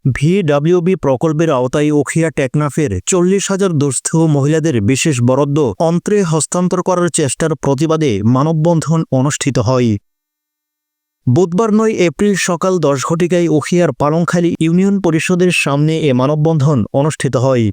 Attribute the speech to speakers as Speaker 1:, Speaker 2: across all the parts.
Speaker 1: ভিডব্লিউবি প্রকল্পের আওতায় উখিয়া টেকনাফের 40,000 দুস্থ মহিলাদের বিশেষ বরাদ্দ অন্ত্রে হস্তান্তর করার চেষ্টার প্রতিবাদে মানববন্ধন অনুষ্ঠিত হয়। বুধবার 9 এপ্রিল সকাল 10 ঘটিকায় উখিয়ার পালংখালী ইউনিয়ন পরিষদের সামনে এ মানববন্ধন অনুষ্ঠিত হয়।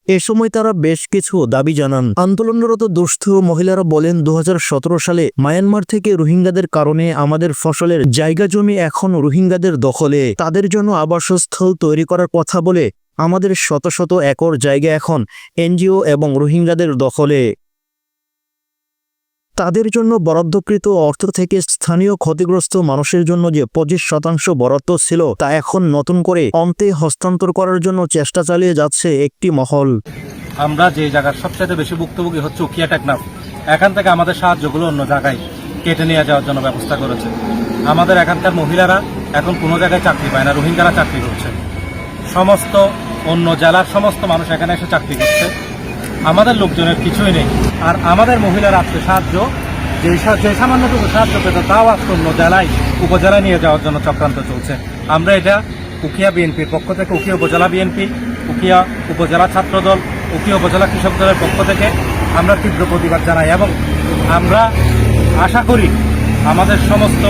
Speaker 1: এ সময় তারা বেশ কিছু দাবি জানান। আন্দোলনরত দুস্থ মহিলারা বলেন, 2017 সালে মায়ানমার থেকে রোহিঙ্গাদের কারণে আমাদের ফসলের জায়গা জমি এখন রোহিঙ্গাদের দখলে। তাদের জন্য আবাসস্থল তৈরি করার কথা বলে আমাদের শত শত একর জায়গা এখন এনজিও এবং রোহিঙ্গাদের দখলে। তাদের জন্য বরাদ্দকৃত অর্থ থেকে স্থানীয় ক্ষতিগ্রস্ত মানুষের জন্য যে 25% বরাদ্দ ছিল তা এখন নতুন করে অন্তে হস্তান্তর করার জন্য চেষ্টা চালিয়ে যাচ্ছে একটি মহল।
Speaker 2: আমরা যে জায়গার সবচেয়ে বেশি ভুক্তভোগী হচ্ছে উখিয়া টেকনাফ, এখান থেকে আমাদের সাহায্যগুলো অন্য জায়গায় কেটে নিয়ে যাওয়ার জন্য ব্যবস্থা করেছে। আমাদের এখানকার মহিলারা এখন কোনো জায়গায় চাকরি পায় না, রোহিঙ্গারা চাকরি করছে। সমস্ত অন্য জেলার সমস্ত মানুষ এখানে এসে চাকরি করছে, আমাদের লোকজনের কিছুই নেই। আর আমাদের মহিলারা আজকে সাহায্য যে সামান্যটুকু সাহায্য পেত তাও আজকে অন্য জেলায় উপজেলায় নিয়ে যাওয়ার জন্য চক্রান্ত চলছে। আমরা এটা উখিয়া বিএনপির পক্ষ থেকে, উখিয়া উপজেলা বিএনপি, উখিয়া উপজেলা ছাত্রদল, উখিয়া উপজেলা কৃষক দলের পক্ষ থেকে আমরা তীব্র প্রতিবাদ জানাই এবং আমরা আশা করি আমাদের সমস্ত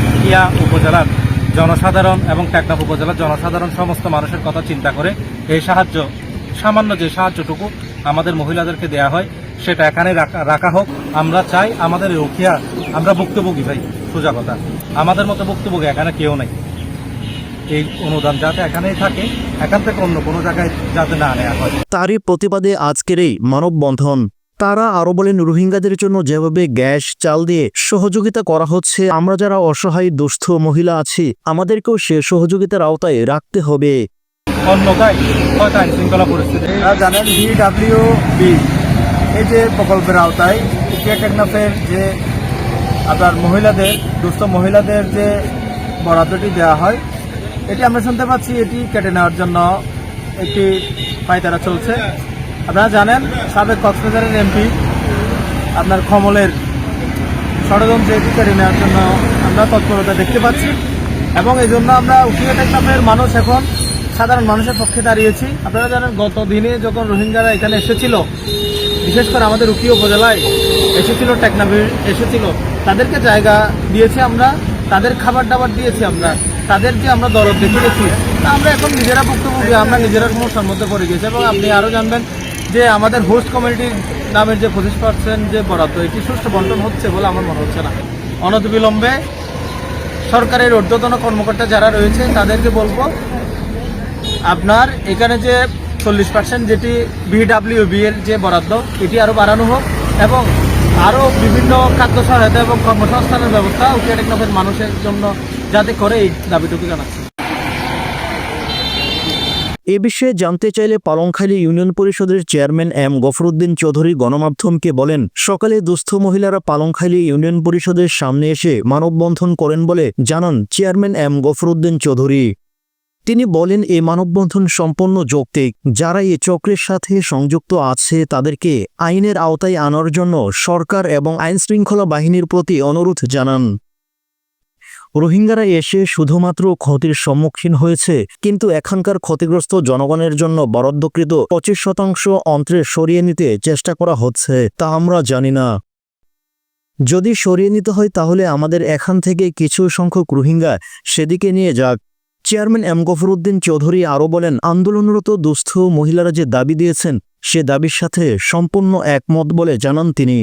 Speaker 2: উখিয়া উপজেলার জনসাধারণ এবং টেকনাফ উপজেলার জনসাধারণ সমস্ত মানুষের কথা চিন্তা করে এই সাহায্য, সামান্য যে সাহায্যটুকু আমাদের মহিলাদেরকে দেয়া হয় সেটা এখানে রাখা হোক। আমরা চাই আমাদের উখিয়া, আমরা ভুক্তভোগী ভাই, সোজা কথা, আমাদের মতো ভুক্তভোগী এখানে কেউ নেই। এই অনুদান যাতে এখানেই থাকে, এখান থেকে অন্য কোনো জায়গায় যাতে না নেওয়া হয়।
Speaker 1: তারই প্রতিবাদে আজকের এই মানববন্ধন। তারা আরো বলেন, রোহিঙ্গাদের জন্য যেভাবে গ্যাস চাল দিয়ে সহযোগিতা করা হচ্ছে, আমরা যারা অসহায় দুস্থ মহিলা আছি আমাদেরকেও সে সহযোগিতার আওতায় রাখতে হবে।
Speaker 2: অন্যথায় হয়তো আইন শৃঙ্খলা পরিস্থিতি।
Speaker 3: জানেন ভিডব্লিউবি এই যে প্রকল্পের আওতায় উখিয়া টেকনাফের যে আপনার দুস্থ মহিলাদের যে বরাদ্দটি দেওয়া হয়, এটি আমরা শুনতে পাচ্ছি এটি কেটে নেওয়ার জন্য একটি পায়তারা চলছে। আপনারা জানেন সাবেক কক্সবাজারের এমপি আপনার কমলের ষড়যন্ত্র এটি কেটে নেওয়ার জন্য আমরা তৎপরতা দেখতে পাচ্ছি এবং এই জন্য আমরা উখিয়া টেকনাফের মানুষ এখন সাধারণ মানুষের পক্ষে দাঁড়িয়েছি। আপনারা জানেন গত দিনে যখন রোহিঙ্গারা এখানে এসেছিল, বিশেষ করে আমাদের উখিয়া উপজেলায় এসেছিল, টেকনাফে এসেছিল, তাদেরকে জায়গা দিয়েছি আমরা, তাদের খাবার দাবার দিয়েছি আমরা, তাদের যে আমরা দরদ দেখিয়েছি, তা আমরা এখন নিজেরা ভুক্তভোগী, আমরা নিজেরা সমস্যার মধ্যে পড়ে গেছি। এবং আপনি আরও জানবেন যে আমাদের হোস্ট কমিউনিটির নামের যে 25% যে বরাদ্দ, এটি সুষ্ঠু বন্টন হচ্ছে বলে আমার মনে হচ্ছে না। অনতিবিলম্বে সরকারের ঊর্ধ্বতন কর্মকর্তা যারা রয়েছে তাদেরকে বলবো, আপনার এখানে যে 40% যেটি ভিডব্লিউবি এর যে বরাদ্দ, এটি আরও বাড়ানো হোক এবং আরও বিভিন্ন খাদ্য সহায়তা এবং কর্মসংস্থানের ব্যবস্থা উখিয়া টেকনাফের মানুষের জন্য যাতে করে, এই দাবিটুকু জানাচ্ছি।
Speaker 1: এ বিষয়ে জানতে চাইলে পালংখালী ইউনিয়ন পরিষদের চেয়ারম্যান এম গফরউদ্দিন চৌধুরী গণমাধ্যমকে বলেন, সকালে দুস্থ মহিলারা পালংখালী ইউনিয়ন পরিষদের সামনে এসে মানববন্ধন করেন বলে জানান চেয়ারম্যান এম গফরউদ্দিন চৌধুরী। তিনি বলেন, এই মানববন্ধন সম্পূর্ণ যৌক্তিক। যারা এই চক্রের সাথে সংযুক্ত আছে তাদেরকে আইনের আওতায় আনার জন্য সরকার এবং আইনশৃঙ্খলা বাহিনীর প্রতি অনুরোধ জানান। রোহিঙ্গারা এসে শুধুমাত্র ক্ষতির সম্মুখীন হয়েছে, কিন্তু এখানকার ক্ষতিগ্রস্ত জনগণের জন্য বরাদ্দকৃত 25% অন্ত্রে সরিয়ে নিতে চেষ্টা করা হচ্ছে, তা আমরা জানি না। যদি সরিয়ে নিতে হয় তাহলে আমাদের এখান থেকে কিছু সংখ্যক রোহিঙ্গা সেদিকে নিয়ে যাক। চেয়ারম্যান এম গফরউদ্দিন চৌধুরী আরও বলেন, আন্দোলনরত দুস্থ মহিলারা যে দাবি দিয়েছেন সে দাবির সাথে সম্পূর্ণ একমত বলে জানান তিনি।